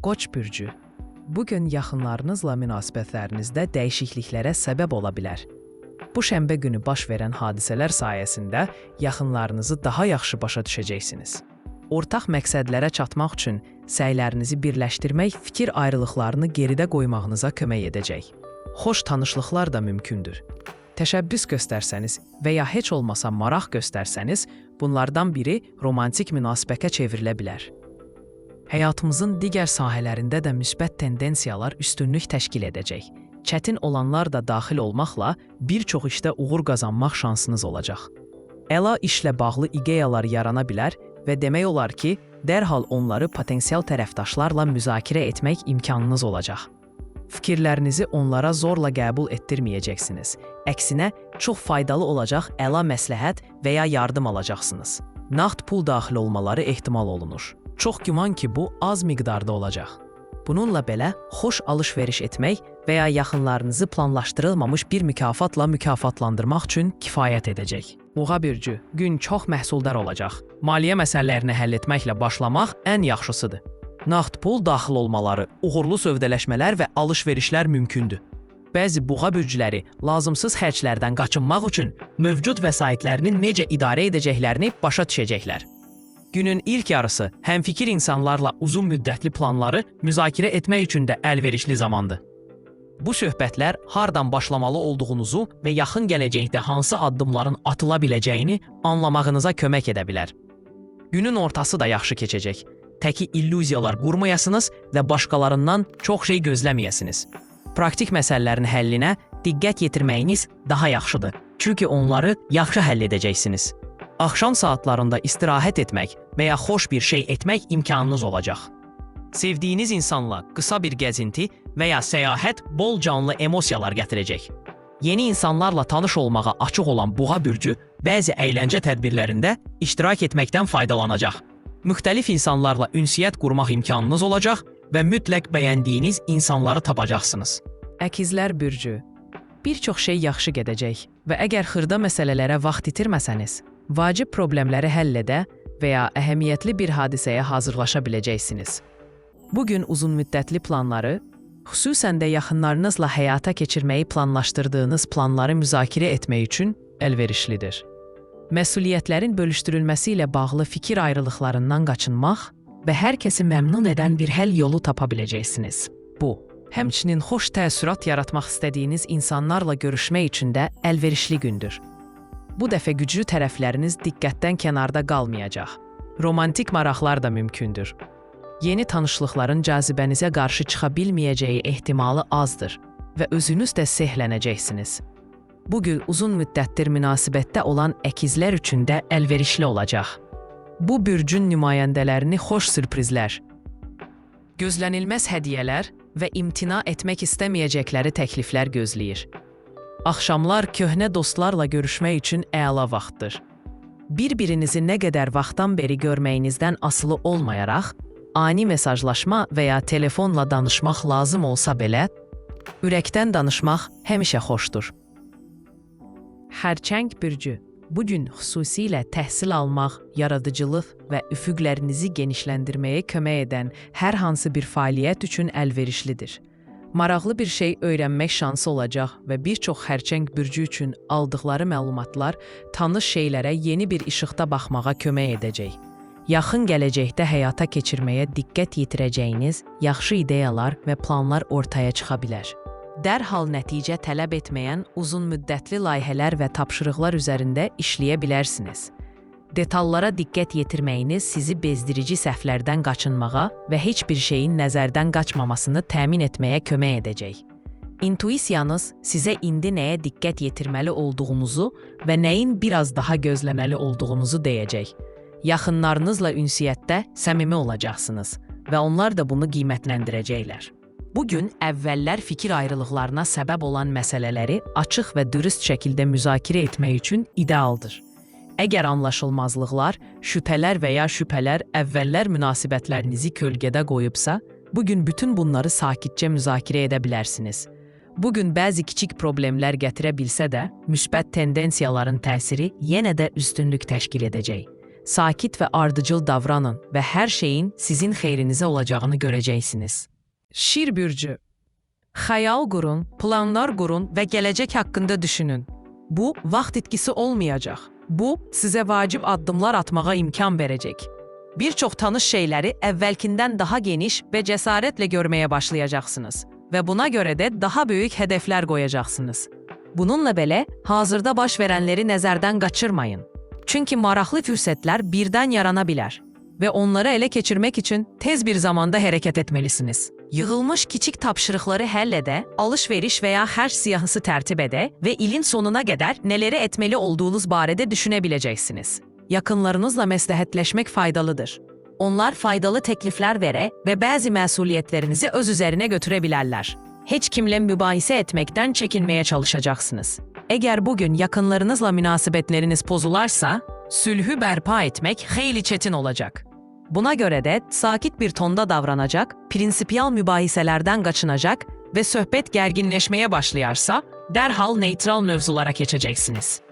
Qoç bürcü, bugün yaxınlarınızla münasibətlərinizdə dəyişikliklərə səbəb ola bilər. Bu şənbə günü baş verən hadisələr sayəsində yaxınlarınızı daha yaxşı başa düşəcəksiniz. Ortaq məqsədlərə çatmaq üçün səylərinizi birləşdirmək fikir ayrılıqlarını geridə qoymağınıza kömək edəcək. Xoş tanışlıqlar da mümkündür. Təşəbbüs göstərsəniz və ya heç olmasa maraq göstərsəniz, bunlardan biri romantik münasibətə çevrilə bilər. Həyatımızın digər sahələrində də müsbət tendensiyalar üstünlük təşkil edəcək. Çətin olanlar da daxil olmaqla bir çox işdə uğur qazanmaq şansınız olacaq. Əla işlə bağlı ideyalar yarana bilər və demək olar ki, dərhal onları potensial tərəfdaşlarla müzakirə etmək imkanınız olacaq. Fikirlərinizi onlara zorla qəbul etdirməyəcəksiniz. Əksinə, çox faydalı olacaq əla məsləhət və ya yardım alacaqsınız. Nağd pul daxil olmaları ehtimal olunur. Çox güman ki, bu az miqdarda olacaq. Bununla belə, xoş alış-veriş etmək və ya yaxınlarınızı planlaşdırılmamış bir mükafatla mükafatlandırmaq üçün kifayət edəcək. Boğa bürcü, gün çox məhsuldar olacaq. Maliyyə məsələlərini həll etməklə başlamaq ən yaxşısıdır. Nağd pul daxil olmaları, uğurlu sövdələşmələr və alış-verişlər mümkündür. Bəzi boğa bürcüləri lazımsız xərclərdən qaçınmaq üçün mövcud vəsaitlərini necə idarə edəcəklərini başa düşəcəklər. Günün ilk yarısı həmfikir insanlarla uzun müddətli planları müzakirə etmək üçün də əlverişli zamandır. Bu söhbətlər hardan başlamalı olduğunuzu və yaxın gələcəkdə hansı addımların atıla biləcəyini anlamağınıza kömək edə bilər. Günün ortası da yaxşı keçəcək. Təki illüziyalar qurmayasınız və başqalarından çox şey gözləməyəsiniz. Praktik məsələlərin həllinə diqqət yetirməyiniz daha yaxşıdır, çünki onları yaxşı həll edəcəksiniz. Axşam saatlarında istirahət etmək və ya xoş bir şey etmək imkanınız olacaq. Sevdiyiniz insanla qısa bir gəzinti və ya səyahət bol canlı emosiyalar gətirəcək. Yeni insanlarla tanış olmağa açıq olan boğa bürcü bəzi əyləncə tədbirlərində iştirak etməkdən faydalanacaq. Müxtəlif insanlarla ünsiyyət qurmaq imkanınız olacaq və mütləq bəyəndiyiniz insanları tapacaqsınız. Əkizlər bürcü, bir çox şey yaxşı gedəcək və əgər xırda məsələlərə vaxt itirməsəniz, vacib problemləri həll edə və ya əhəmiyyətli bir hadisəyə hazırlaşa biləcəksiniz. Bugün uzun müddətli planları, xüsusən də yaxınlarınızla həyata keçirməyi planlaşdırdığınız planları müzakirə etmək üçün əlverişlidir. Məsuliyyətlərin bölüşdürülməsi ilə bağlı fikir ayrılıqlarından qaçınmaq və hər kəsi məmnun edən bir həll yolu tapa biləcəksiniz. Bu, həmçinin xoş təəssürat yaratmaq istədiyiniz insanlarla görüşmək üçün də əlverişli gündür. Bu dəfə güclü tərəfləriniz diqqətdən kənarda qalmayacaq. Romantik maraqlar da mümkündür. Yeni tanışlıqların cazibənizə qarşı çıxa bilməyəcəyi ehtimalı azdır və özünüz də sehlənəcəksiniz. Bugün uzun müddətdir münasibətdə olan əkizlər üçün də əlverişli olacaq. Bu bürcün nümayəndələrini xoş sürprizlər, gözlənilməz hədiyyələr və imtina etmək istəməyəcəkləri təkliflər gözləyir. Axşamlar köhnə dostlarla görüşmək üçün əla vaxtdır. Bir-birinizi nə qədər vaxtdan beri görməyinizdən asılı olmayaraq, ani mesajlaşma və ya telefonla danışmaq lazım olsa belə, ürəkdən danışmaq həmişə xoşdur. Xərçəng bürcü, bugün xüsusilə təhsil almaq, yaradıcılıq və üfüqlərinizi genişləndirməyə kömək edən hər hansı bir fəaliyyət üçün əlverişlidir. Maraqlı bir şey öyrənmək şansı olacaq və bir çox xərçəng bürcü üçün aldıqları məlumatlar tanış şeylərə yeni bir işıqda baxmağa kömək edəcək. Yaxın gələcəkdə həyata keçirməyə diqqət yetirəcəyiniz yaxşı ideyalar və planlar ortaya çıxa bilər. Dərhal nəticə tələb etməyən uzun müddətli layihələr və tapşırıqlar üzərində işləyə bilərsiniz. Detallara diqqət yetirməyiniz sizi bezdirici səhvlərdən qaçınmağa və heç bir şeyin nəzərdən qaçmamasını təmin etməyə kömək edəcək. İntuisiyanız sizə indi nəyə diqqət yetirməli olduğunuzu və nəyin biraz daha gözləməli olduğunuzu deyəcək. Yaxınlarınızla ünsiyyətdə səmimi olacaqsınız və onlar da bunu qiymətləndirəcəklər. Bugün əvvəllər fikir ayrılıqlarına səbəb olan məsələləri açıq və dürüst şəkildə müzakirə etmək üçün idealdır. Əgər anlaşılmazlıqlar, şübhələr və ya şübhələr əvvəllər münasibətlərinizi kölgədə qoyubsa, bugün bütün bunları sakitcə müzakirə edə bilərsiniz. Bugün bəzi kiçik problemlər gətirə bilsə də, müsbət tendensiyaların təsiri yenə də üstünlük təşkil edəcək. sakit və ardıcıl davranın və hər şeyin sizin xeyrinizə olacağını görəcəksiniz. Şir bürcü. Xəyal qurun, planlar qurun və gələcək haqqında düşünün. Bu, vaxt itkisi olmayacaq. Bu, sizə vacib addımlar atmağa imkan verəcək. Bir çox tanış şeyləri əvvəlkindən daha geniş və cəsarətlə görməyə başlayacaqsınız və buna görə də daha böyük hədəflər qoyacaqsınız. Bununla belə, hazırda baş verənləri nəzərdən qaçırmayın. Çünki maraqlı fürsətlər birdən yarana bilər və onları ələ keçirmək üçün tez bir zamanda hərəkət etməlisiniz. Yığılmış kiçik tapşırıqları həll edə, alış-veriş və ya xərc siyahısı tərtib edə və ilin sonuna qədər nələri etməli olduğunuz barədə düşünə biləcəksiniz. Yaxınlarınızla məsləhətləşmək faydalıdır. Onlar faydalı təkliflər verə və bəzi məsuliyyətlərinizi öz üzərinə götürə bilərlər. Heç kimlə mübahisə etməkdən çəkinməyə çalışacaqsınız. Əgər bugün yaxınlarınızla münasibətləriniz pozularsa, sülhü bərpa etmək xeyli çətin olacaq. Buna görə də sakit bir tonda davranacaq, prinsipial mübahisələrdən qaçınacaq və söhbət gərginləşməyə başlayarsa, dərhal neytral mövzulara keçəcəksiniz.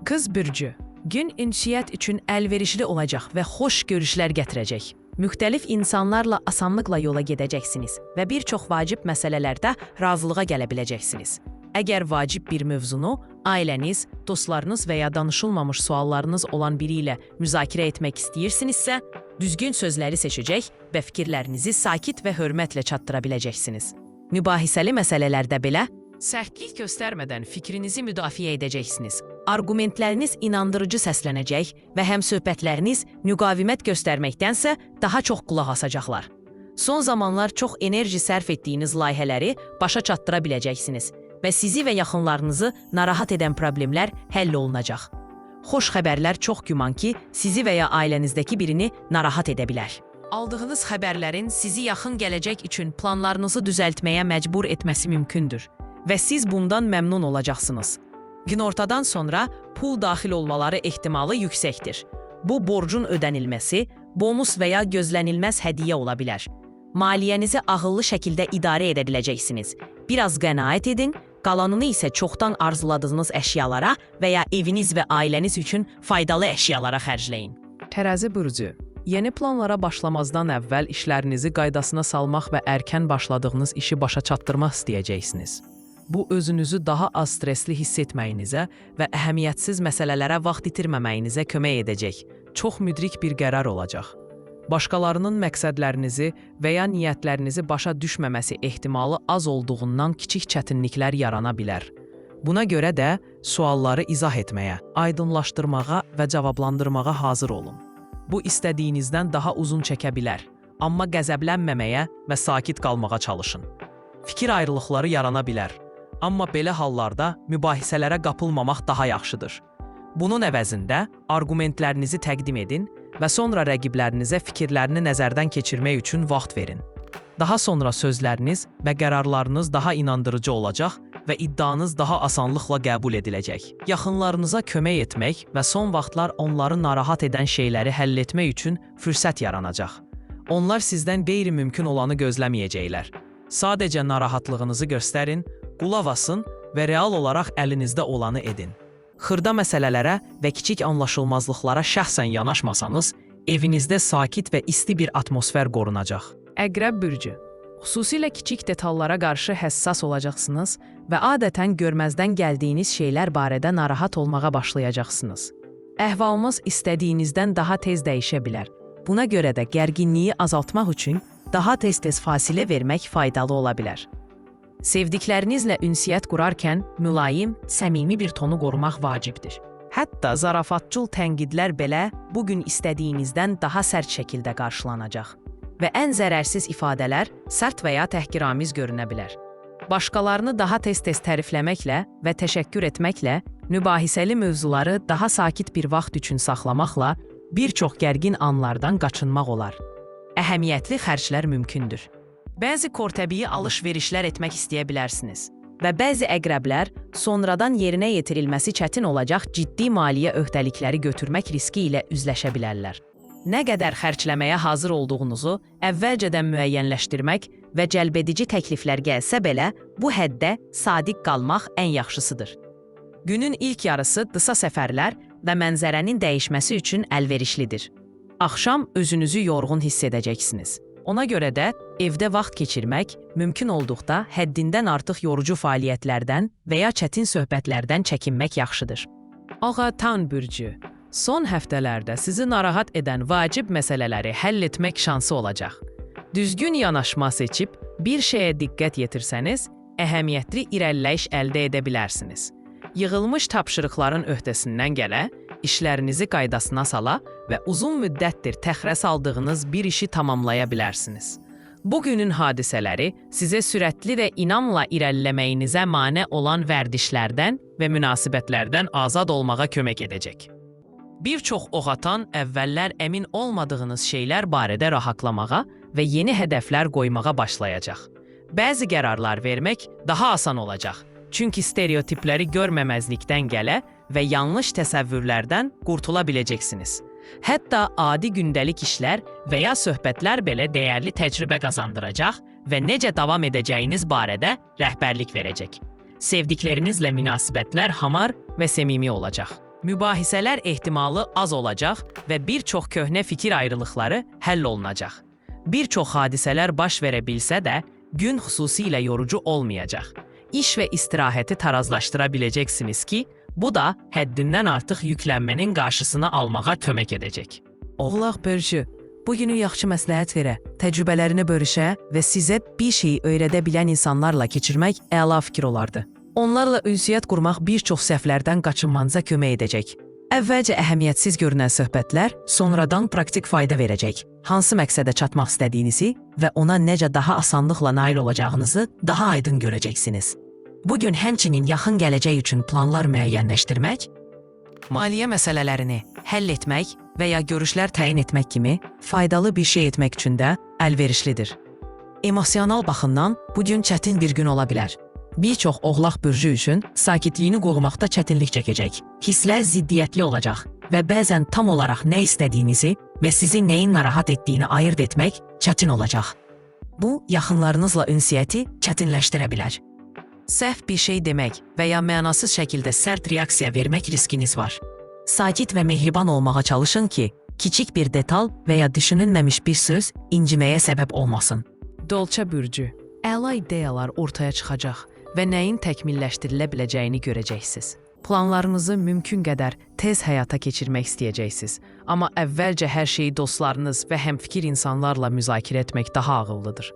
Qız bürcü. Gün ünsiyyət üçün əlverişli olacaq və xoş görüşlər gətirəcək. Müxtəlif insanlarla asanlıqla yola gedəcəksiniz və bir çox vacib məsələlərdə razılığa gələ biləcəksiniz. Əgər vacib bir mövzunu ailəniz, dostlarınız və ya danışılmamış suallarınız olan biri ilə müzakirə etmək istəyirsinizsə, düzgün sözləri seçəcək və fikirlərinizi sakit və hörmətlə çatdıra biləcəksiniz. Mübahisəli məsələlərdə belə, sərtlik göstərmədən fikrinizi müdafiə edəcəksiniz. Argumentləriniz inandırıcı səslənəcək və həmsöhbətləriniz müqavimət göstərməkdənsə daha çox qulaq asacaqlar. Son zamanlar çox enerji sərf etdiyiniz layihələri başa çatdıra biləcəksiniz və sizi və yaxınlarınızı narahat edən problemlər həll olunacaq. Xoş xəbərlər çox güman ki, sizi və ya ailənizdəki birini narahat edə bilər. Aldığınız xəbərlərin sizi yaxın gələcək üçün planlarınızı düzəltməyə məcbur etməsi mümkündür və siz bundan məmnun olacaqsınız. Günortadan sonra pul daxil olmaları ehtimalı yüksəkdir. Bu, borcun ödənilməsi, bonus və ya gözlənilməz hədiyyə ola bilər. Maliyyənizi ağıllı şəkildə idarə edə biləcəksiniz. Biraz qənaət edin, qalanını isə çoxdan arzuladığınız əşyalara və ya eviniz və ailəniz üçün faydalı əşyalara xərcləyin. Tərəzi bürcü. Yeni planlara başlamazdan əvvəl işlərinizi qaydasına salmaq və erkən başladığınız işi başa çatdırmaq istəyəcəksiniz. Bu, özünüzü daha az stresli hiss etməyinizə və əhəmiyyətsiz məsələlərə vaxt itirməməyinizə kömək edəcək. Çox müdrik bir qərar olacaq. Başqalarının məqsədlərinizi və ya niyyətlərinizi başa düşməməsi ehtimalı az olduğundan kiçik çətinliklər yarana bilər. Buna görə də sualları izah etməyə, aydınlaşdırmağa və cavablandırmağa hazır olun. Bu, istədiyinizdən daha uzun çəkə bilər, amma qəzəblənməməyə və sakit qalmağa çalışın. Fikir ayrılıqları yarana bilər, amma belə hallarda mübahisələrə qapılmamaq daha yaxşıdır. Bunun əvəzində argumentlərinizi təqdim edin və sonra rəqiblərinizə fikirlərini nəzərdən keçirmək üçün vaxt verin. Daha sonra sözləriniz və qərarlarınız daha inandırıcı olacaq və iddianız daha asanlıqla qəbul ediləcək. Yaxınlarınıza kömək etmək və son vaxtlar onları narahat edən şeyləri həll etmək üçün fürsət yaranacaq. Onlar sizdən qeyri-mümkün olanı gözləməyəcəklər. Sadəcə narahatlığınızı göstərin, qulaq asın və real olaraq əlinizdə olanı edin. Xırda məsələlərə və kiçik anlaşılmazlıqlara şəxsən yanaşmasanız, evinizdə sakit və isti bir atmosfer qorunacaq. Əqrəb bürcü. Xüsusilə kiçik detallara qarşı həssas olacaqsınız və adətən görməzdən gəldiyiniz şeylər barədə narahat olmağa başlayacaqsınız. Əhvalınız istədiyinizdən daha tez dəyişə bilər. Buna görə də gərginliyi azaltmaq üçün daha tez-tez fasilə vermək faydalı ola bilər. Sevdiklərinizlə ünsiyyət qurarkən mülayim, səmimi bir tonu qorumaq vacibdir. Hətta zarafatcıl tənqidlər belə bugün istədiyinizdən daha sərt şəkildə qarşılanacaq və ən zərərsiz ifadələr sərt və ya təhqiramiz görünə bilər. Başqalarını daha tez-tez tərifləməklə və təşəkkür etməklə mübahisəli mövzuları daha sakit bir vaxt üçün saxlamaqla bir çox gərgin anlardan qaçınmaq olar. Əhəmiyyətli xərclər mümkündür. Bəzi kortəbii alış-verişlər etmək istəyə bilərsiniz və bəzi əqrəblər sonradan yerinə yetirilməsi çətin olacaq ciddi maliyyə öhdəlikləri götürmək riski ilə üzləşə bilərlər. Nə qədər xərcləməyə hazır olduğunuzu əvvəlcədən müəyyənləşdirmək və cəlbedici təkliflər gəlsə belə, bu həddə sadiq qalmaq ən yaxşısıdır. Günün ilk yarısı qısa səfərlər və mənzərənin dəyişməsi üçün əlverişlidir. Axşam özünüzü yorğun hiss edəcəksiniz. Ona görə də evdə vaxt keçirmək, mümkün olduqda həddindən artıq yorucu fəaliyyətlərdən və ya çətin söhbətlərdən çəkinmək yaxşıdır. Ağa Tan bürcü. Son həftələrdə sizi narahat edən vacib məsələləri həll etmək şansı olacaq. Düzgün yanaşma seçib, bir şeyə diqqət yetirsəniz, əhəmiyyətli irəliləyiş əldə edə bilərsiniz. Yığılmış tapşırıqların öhdəsindən gələ, işlərinizi qaydasına sala və uzun müddətdir təxirə saldığınız bir işi tamamlaya bilərsiniz. Bugünün hadisələri sizə sürətli və inamla irəliləməyinizə mane olan vərdişlərdən və münasibətlərdən azad olmağa kömək edəcək. Bir çox oxatan əvvəllər əmin olmadığınız şeylər barədə rahatlamağa və yeni hədəflər qoymağa başlayacaq. Bəzi qərarlar vermək daha asan olacaq. Çünki stereotipləri görməməzlikdən gələ və yanlış təsəvvürlərdən qurtula biləcəksiniz. Hətta adi gündəlik işlər və ya söhbətlər belə dəyərli təcrübə qazandıracaq və necə davam edəcəyiniz barədə rəhbərlik verəcək. Sevdiklərinizlə münasibətlər hamar və səmimi olacaq. Mübahisələr ehtimalı az olacaq və bir çox köhnə fikir ayrılıqları həll olunacaq. Bir çox hadisələr baş verə bilsə də, gün xüsusilə yorucu olmayacaq. İş və istirahəti tarazlaşdıra biləcəksiniz ki, bu da həddindən artıq yüklənmənin qarşısını almağa kömək edəcək. Oğlaq bölgü, bugünü yaxşı məsləhət verə, təcrübələrini bölüşə və sizə bir şeyi öyrədə bilən insanlarla keçirmək əla fikir olardı. Onlarla ünsiyyət qurmaq bir çox səhvlərdən qaçınmanıza kömək edəcək. Əvvəlcə əhəmiyyətsiz görünən söhbətlər sonradan praktik fayda verəcək. Hansı məqsədə çatmaq istədiyinizi və ona necə daha asanlıqla nail olacağınızı daha aydın görəcəksiniz. Bugün həmçinin yaxın gələcək üçün planlar müəyyənləşdirmək, maliyyə məsələlərini həll etmək və ya görüşlər təyin etmək kimi faydalı bir şey etmək üçün də əlverişlidir. Emosional baxımdan bugün çətin bir gün ola bilər. Bir çox oğlaq bürcü üçün sakitliyini qorumaqda çətinlik çəkəcək. Hisslər ziddiyyətli olacaq və bəzən tam olaraq nə istədiyinizi və sizi nəyin narahat etdiyini ayırd etmək çətin olacaq. Bu, yaxınlarınızla ünsiyyəti çətinləşdirə bilər. Səhv bir şey demək və ya mənasız şəkildə sərt reaksiya vermək riskiniz var. Sakit və mehriban olmağa çalışın ki, kiçik bir detal və ya düşünülməmiş bir söz inciməyə səbəb olmasın. Dolça bürcü. Əla ideyalar ortaya çıxacaq və nəyin təkmilləşdirilə biləcəyini görəcəksiniz. Planlarınızı mümkün qədər tez həyata keçirmək istəyəcəksiniz, amma əvvəlcə hər şeyi dostlarınız və həmfikir insanlarla müzakirə etmək daha ağıllıdır.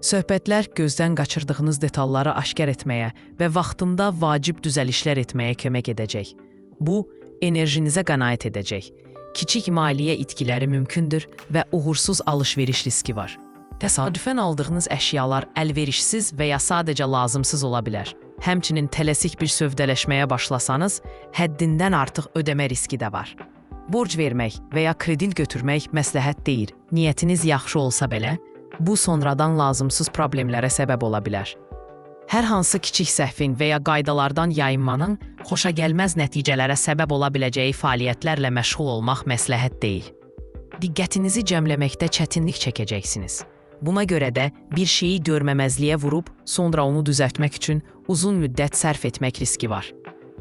Söhbətlər gözdən qaçırdığınız detalları aşkar etməyə və vaxtında vacib düzəlişlər etməyə kömək edəcək. Bu, enerjinizə qənaət edəcək. Kiçik maliyyə itkiləri mümkündür və uğursuz alış-veriş riski var. Təsadüfən aldığınız əşyalar əlverişsiz və ya sadəcə lazımsız ola bilər. Həmçinin tələsik bir sövdələşməyə başlasanız, həddindən artıq ödəmə riski də var. Borc vermək və ya kredit götürmək məsləhət deyil. Niyyətiniz yaxşı olsa belə, bu sonradan lazımsız problemlərə səbəb ola bilər. Hər hansı kiçik səhvin və ya qaydalardan yayınmanın xoşagəlməz nəticələrə səbəb ola biləcəyi fəaliyyətlərlə məşğul olmaq məsləhət deyil. Diqqətinizi cəmləməkdə çətinlik çəkəcəksiniz. Buna görə də bir şeyi görməməzliyə vurub, sonra onu düzəltmək üçün uzun müddət sərf etmək riski var.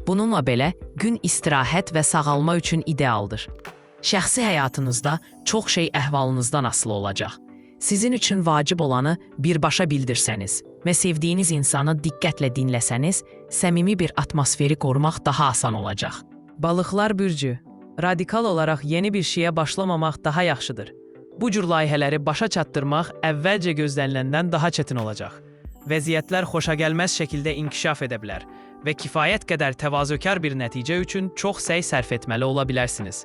Bununla belə, gün istirahət və sağalma üçün idealdır. Şəxsi həyatınızda çox şey əhvalınızdan asılı olacaq. Sizin üçün vacib olanı birbaşa bildirsəniz və sevdiyiniz insanı diqqətlə dinləsəniz, səmimi bir atmosferi qorumaq daha asan olacaq. Balıqlar bürcü, radikal olaraq yeni bir şeyə başlamamaq daha yaxşıdır. Bu cür layihələri başa çatdırmaq əvvəlcə gözləniləndən daha çətin olacaq. Vəziyyətlər xoşagəlməz şəkildə inkişaf edə bilər və kifayət qədər təvazökar bir nəticə üçün çox səy sərf etməli ola bilərsiniz.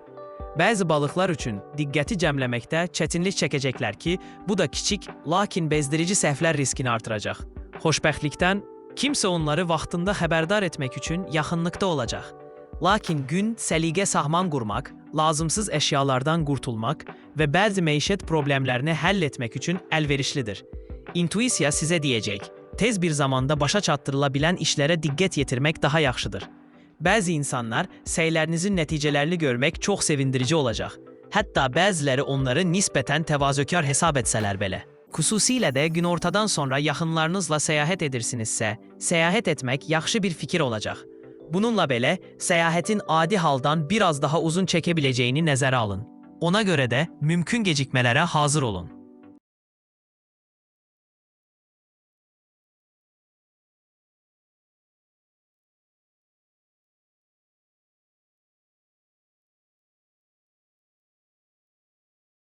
Bəzi balıqlar üçün diqqəti cəmləməkdə çətinlik çəkəcəklər ki, bu da kiçik, lakin bezdirici səhvlər riskini artıracaq. Xoşbəxtlikdən kimsə onları vaxtında xəbərdar etmək üçün yaxınlıqda olacaq. Lakin gün səliqə sahman qurmaq, lazımsız əşyalardan qurtulmaq və bəzi məişət problemlərini həll etmək üçün əlverişlidir. İntuisiya sizə deyəcək, tez bir zamanda başa çatdırıla bilən işlərə diqqət yetirmək daha yaxşıdır. Bəzi insanlar səylərinizin nəticələrini görmək çox sevindirici olacaq. Hətta bəziləri onları nisbətən təvazökar hesab etsələr belə. Xüsusilə də günortadan sonra yaxınlarınızla səyahət edirsinizsə, səyahət etmək yaxşı bir fikir olacaq. Bununla belə, səyahətin adi haldan biraz daha uzun çəkə biləcəyini nəzərə alın. Ona görə də mümkün gecikmələrə hazır olun.